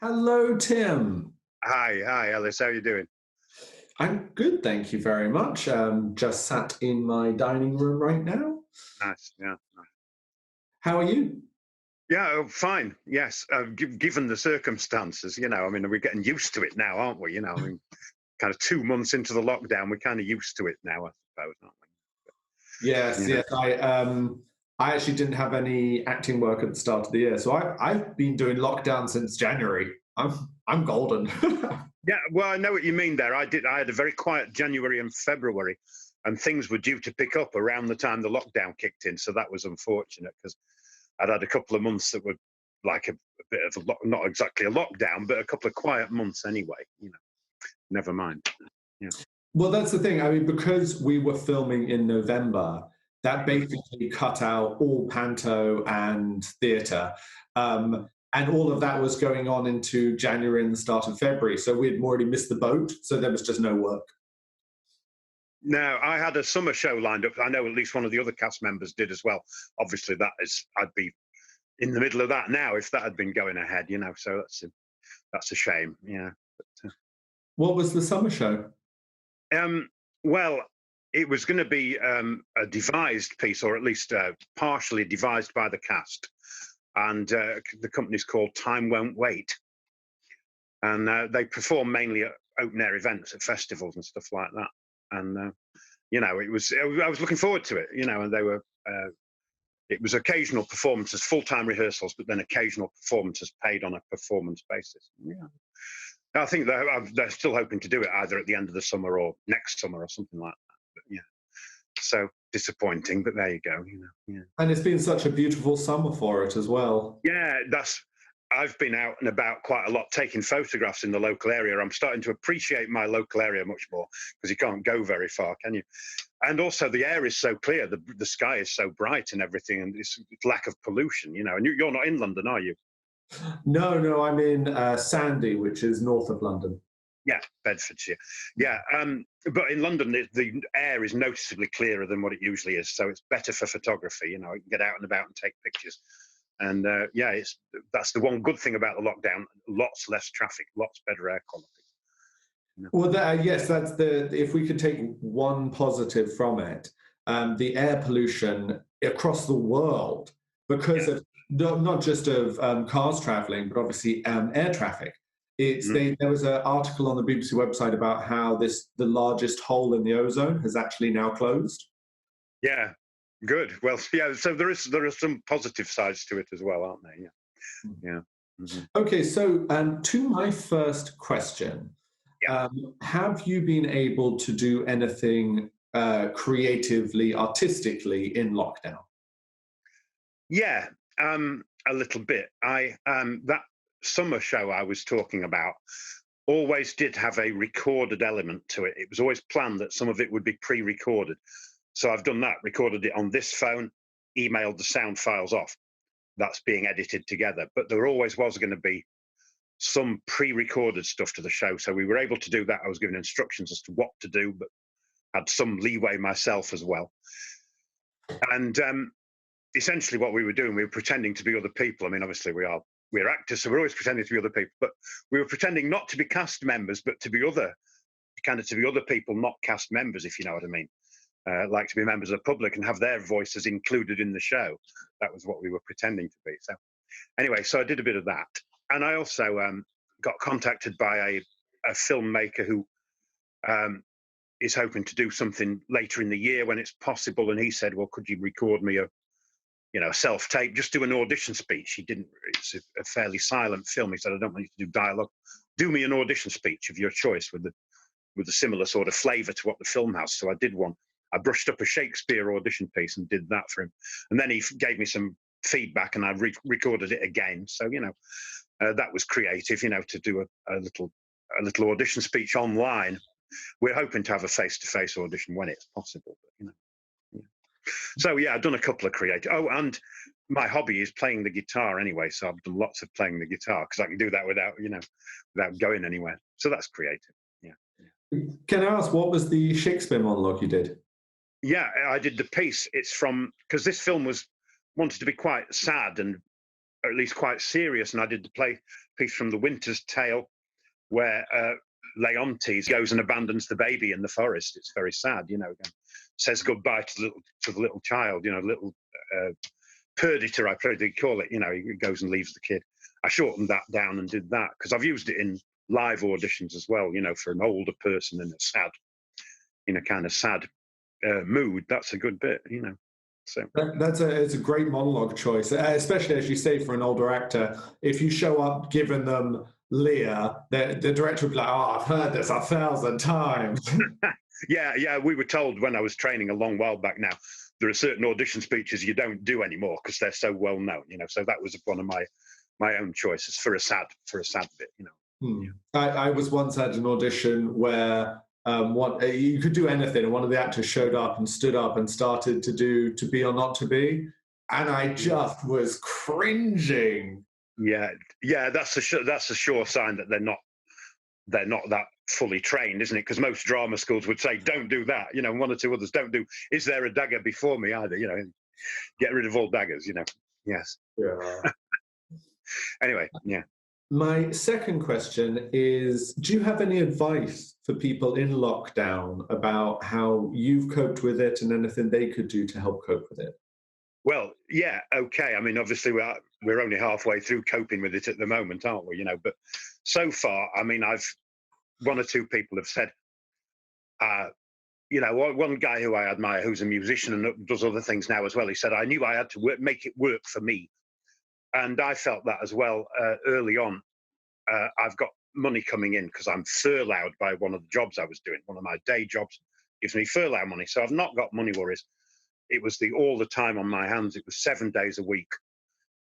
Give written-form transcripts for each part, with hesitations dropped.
Hello, Tim. Hi, Ellis. How you doing? I'm good, thank you very much. Just sat in my dining room right now. Nice. Yeah. Nice. How are you? Yeah. Fine. Yes. Given the circumstances, I mean, we're getting used to it now, aren't we? I mean, kind of 2 months into the lockdown, we're kind of used to it now, I suppose, aren't Yes, we? yes. I actually didn't have any acting work at the start of the year, so I've been doing lockdown since January. I'm golden. Yeah. Well, I know what you mean there. I had a very quiet January and February, and things were due to pick up around the time the lockdown kicked in. So that was unfortunate because I'd had a couple of months that were like a bit of not exactly a lockdown, but a couple of quiet months anyway. Never mind. Yeah. Well, that's the thing. I mean, because we were filming in November, that Mhm. basically cut out all panto and theatre. And all of that was going on into January and the start of February. So we'd already missed the boat. So there was just no work. No, I had a summer show lined up. I know at least one of the other cast members did as well. Obviously, I'd be in the middle of that now if that had been going ahead. So that's a shame. Yeah. But, What was the summer show? well, it was going to be a devised piece, or at least partially devised by the cast, and the company's called Time Won't Wait, and they perform mainly at open air events at festivals and stuff like that. And it was I was looking forward to it. And they were. It was occasional performances, full-time rehearsals, but then occasional performances paid on a performance basis. Yeah, I think they're still hoping to do it either at the end of the summer or next summer or something like that. But yeah, so disappointing, but there you go. Yeah. And it's been such a beautiful summer for it as well. Yeah, I've been out and about quite a lot taking photographs in the local area. I'm starting to appreciate my local area much more because you can't go very far, can you? And also the air is so clear, the sky is so bright and everything, and it's lack of pollution. And you're not in London, are you? No, no, I'm in Sandy, which is north of London. Yeah, Bedfordshire. Yeah, but in London, the air is noticeably clearer than what it usually is, so it's better for photography. You can get out and about and take pictures. And yeah, that's the one good thing about the lockdown: lots less traffic, lots better air quality. Well, yes, that's the. If we could take one positive from it, the air pollution across the world, because Yeah. of not just of cars traveling, but obviously air traffic. Mhm. There was an article on the BBC website about how the largest hole in the ozone has actually now closed. Yeah, good. Well, yeah. So there are some positive sides to it as well, aren't there? Yeah, yeah. Hmm. Okay, so to my first question, Yeah. have you been able to do anything creatively, artistically in lockdown? Yeah, a little bit. I That summer show I was talking about always did have a recorded element to it. It was always planned that some of it would be pre-recorded. So I've done that, recorded it on this phone, emailed the sound files off. That's being edited together. But there always was going to be some pre-recorded stuff to the show. So we were able to do that. I was given instructions as to what to do, but had some leeway myself as well. And essentially what we were doing, we were pretending to be other people. I mean, obviously we're actors, so we're always pretending to be other people, but we were pretending not to be cast members, but to be other people, not cast members, if you know what I mean. Like to be members of the public and have their voices included in the show. That was what we were pretending to be. So anyway, so I did a bit of that. And I also got contacted by a filmmaker who is hoping to do something later in the year when it's possible. And he said, well, could you record me a self-tape, just do an audition speech. It's a fairly silent film. He said, I don't want you to do dialogue. Do me an audition speech of your choice with a similar sort of flavour to what the film has. So I did one. I brushed up a Shakespeare audition piece and did that for him. And then he gave me some feedback and I recorded it again. So, that was creative, to do a little audition speech online. We're hoping to have a face-to-face audition when it's possible. But, yeah. So yeah, I've done a couple of creative. Oh, and my hobby is playing the guitar anyway. So I've done lots of playing the guitar because I can do that without going anywhere. So that's creative. Yeah. Can I ask, what was the Shakespeare monologue you did? Yeah, I did the piece. It's from because this film was wanted to be quite sad and or at least quite serious, and I did the piece from The Winter's Tale where Leontes goes and abandons the baby in the forest. It's very sad, you know. Says goodbye to the little child, you know, little perditor, I probably call it. You know, he goes and leaves the kid. I shortened that down and did that because I've used it in live auditions as well. You know, for an older person in a sad, in a kind of sad mood. That's a good bit, you know. So it's a great monologue choice, especially as you say for an older actor. If you show up giving them Lear, the director will be like, "Oh, I've heard this 1,000 times." yeah. We were told when I was training a long while back now, there are certain audition speeches you don't do anymore because they're so well known, you know. So that was one of my own choices for a sad bit, you know. Yeah. I was once at an audition where you could do anything, and one of the actors showed up and stood up and started to do To Be or Not to Be, and I just was cringing. Yeah, that's a sure sign that they're not that fully trained, isn't it? Because most drama schools would say, don't do that, you know. One or two others don't do, is there a dagger before me either, you know, get rid of all daggers, you know. Yes. Yeah. Anyway, yeah. My second question is, do you have any advice for people in lockdown about how you've coped with it and anything they could do to help cope with it? Well, yeah, okay. I mean, obviously we're only halfway through coping with it at the moment, aren't we? You know, but so far, I mean, one or two people have said, you know, one guy who I admire, who's a musician and does other things now as well, he said, I knew I had to make it work for me. And I felt that as well early on. I've got money coming in because I'm furloughed by one of the jobs I was doing. One of my day jobs gives me furlough money. So I've not got money worries. It was all the time on my hands. It was 7 days a week,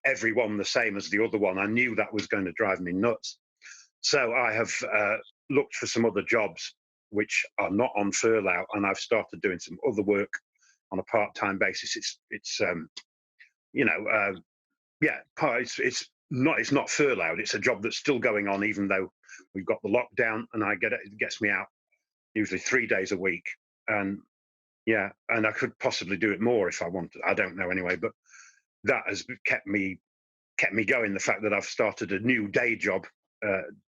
every one the same as the other one. I knew that was going to drive me nuts. So I have looked for some other jobs which are not on furlough, and I've started doing some other work on a part-time basis. It's you know, it's not furloughed. It's a job that's still going on, even though we've got the lockdown, and it gets me out usually 3 days a week. And yeah, and I could possibly do it more if I wanted. I don't know anyway, but that has kept me going. The fact that I've started a new day job,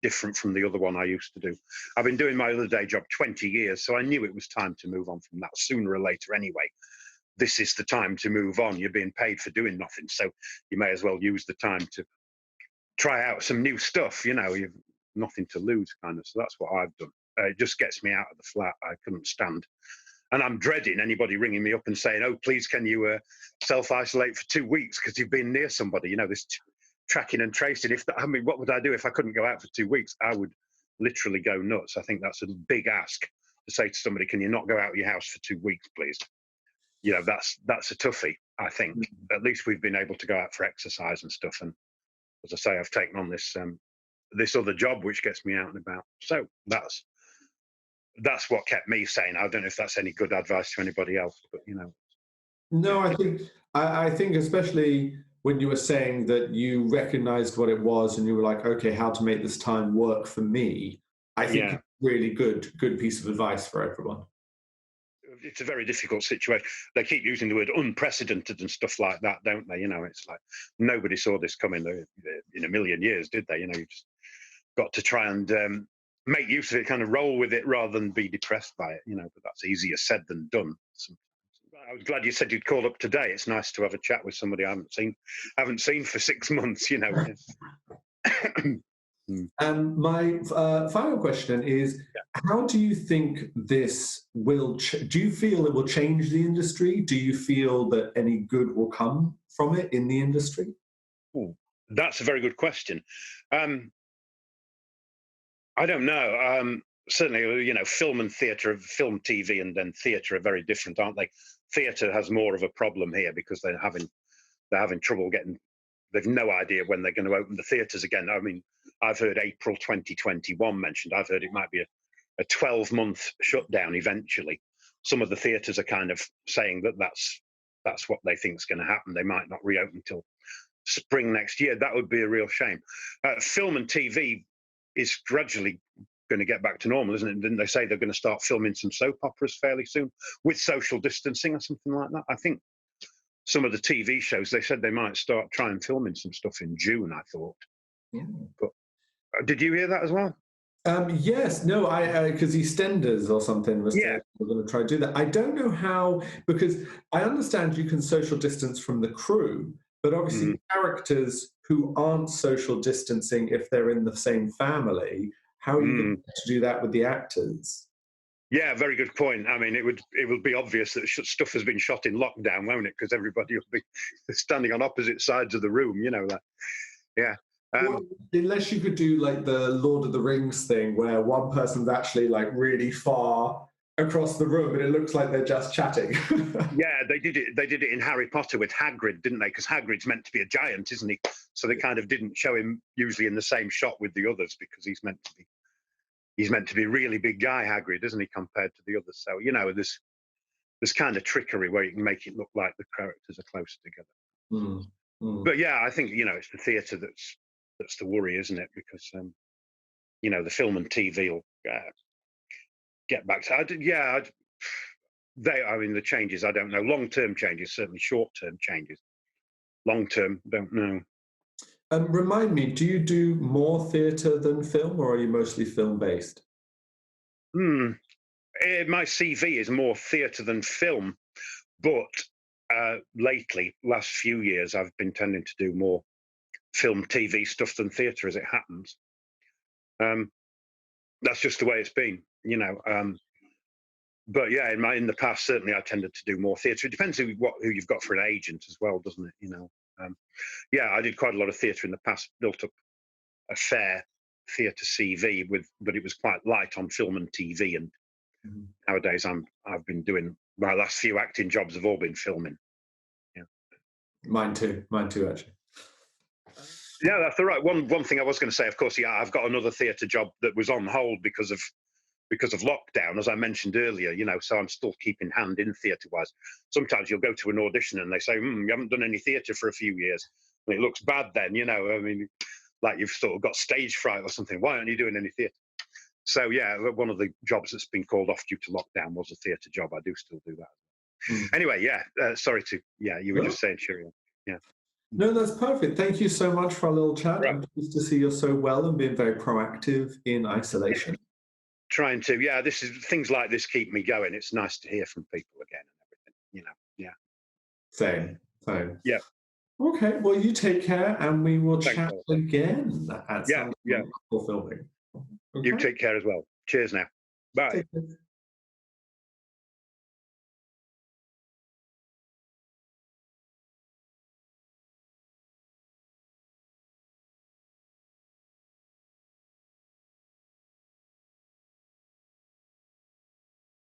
different from the other one I used to do. I've been doing my other day job 20 years, so I knew it was time to move on from that sooner or later anyway. This is the time to move on. You're being paid for doing nothing, so you may as well use the time to try out some new stuff. You know, you've nothing to lose, kind of. So that's what I've done. It just gets me out of the flat. I couldn't stand. And I'm dreading anybody ringing me up and saying, oh, please, can you self-isolate for 2 weeks because you've been near somebody? You know, this tracking and tracing. I mean, what would I do if I couldn't go out for 2 weeks? I would literally go nuts. I think that's a big ask to say to somebody, can you not go out of your house for 2 weeks, please? You know, that's a toughie, I think. At least we've been able to go out for exercise and stuff. And as I say, I've taken on this other job, which gets me out and about. So that's what kept me sane. I don't know if that's any good advice to anybody else, but you know. No, I think especially when you were saying that you recognized what it was and you were like, okay, how to make this time work for me. I think it's really good piece of advice for everyone. It's a very difficult situation. They keep using the word unprecedented and stuff like that, don't they? You know, it's like nobody saw this coming in a million years, did they? You know, you just got to try and make use of it, kind of roll with it rather than be depressed by it, you know, but that's easier said than done. I was glad you said you'd call up today. It's nice to have a chat with somebody I haven't seen for 6 months, you know. And my final question is, how do you think this will, do you feel it will change the industry? Do you feel that any good will come from it in the industry? Ooh, that's a very good question. I don't know. Certainly, you know, film and theatre, film, TV, and then theatre are very different, aren't they? Theatre has more of a problem here because they're having trouble getting. They've no idea when they're going to open the theatres again. I mean, I've heard April 2021 mentioned. I've heard it might be a 12-month shutdown eventually. Some of the theatres are kind of saying that's what they think is going to happen. They might not reopen until spring next year. That would be a real shame. Film and TV is gradually going to get back to normal, isn't it? Didn't they say they're going to start filming some soap operas fairly soon with social distancing or something like that? I think some of the TV shows, they said they might start trying filming some stuff in June, I thought. But did you hear that as well? Yes, no, I because EastEnders or something was Yeah. going to try to do that. I don't know how, because I understand you can social distance from the crew, but obviously characters who aren't social distancing if they're in the same family, how are you going to do that with the actors? Yeah, very good point. I mean, it would be obvious that stuff has been shot in lockdown, won't it? Because everybody will be standing on opposite sides of the room, you know. That, yeah. Well, unless you could do like the Lord of the Rings thing, where one person's actually like really far across the room, and it looks like they're just chatting. Yeah, they did it. They did it in Harry Potter with Hagrid, didn't they? Because Hagrid's meant to be a giant, isn't he? So they kind of didn't show him usually in the same shot with the others because he's meant to be a really big guy, Hagrid, isn't he, compared to the others? So you know, there's kind of trickery where you can make it look like the characters are closer together. But yeah, I think it's the theatre that's the worry, isn't it? Because the film and TV will get back to. I mean, the changes, I don't know. Long-term changes, certainly. Short-term changes. Long-term, don't know. Remind me, do you do more theatre than film, or are you mostly film-based? My CV is more theatre than film, but lately, last few years, I've been tending to do more film, TV stuff than theatre, as it happens. That's just the way it's been, But yeah, in the past, certainly I tended to do more theatre. It depends who you've got for an agent as well, doesn't it? Yeah, I did quite a lot of theatre in the past, built up a fair theatre CV but it was quite light on film and TV. And nowadays, I've been doing my last few acting jobs have all been filming. Yeah, mine too, actually. Yeah, that's the right one. One thing I was going to say, of course, yeah, I've got another theatre job that was on hold because of lockdown, as I mentioned earlier, so I'm still keeping hand in theatre-wise. Sometimes you'll go to an audition and they say, you haven't done any theatre for a few years. And it looks bad then, I mean, like you've sort of got stage fright or something. Why aren't you doing any theatre? So, yeah, one of the jobs that's been called off due to lockdown was a theatre job. I do still do that. Anyway, yeah, sorry you were just saying, cheerio. Yeah. No, that's perfect. Thank you so much for our little chat. Right. I'm pleased to see you're so well and being very proactive in isolation. Trying to, yeah, things like this keep me going. It's nice to hear from people again and everything, yeah. Same. Yeah. Okay, well, you take care and we will chat again at some yeah. for filming. Okay. You take care as well. Cheers now. Bye.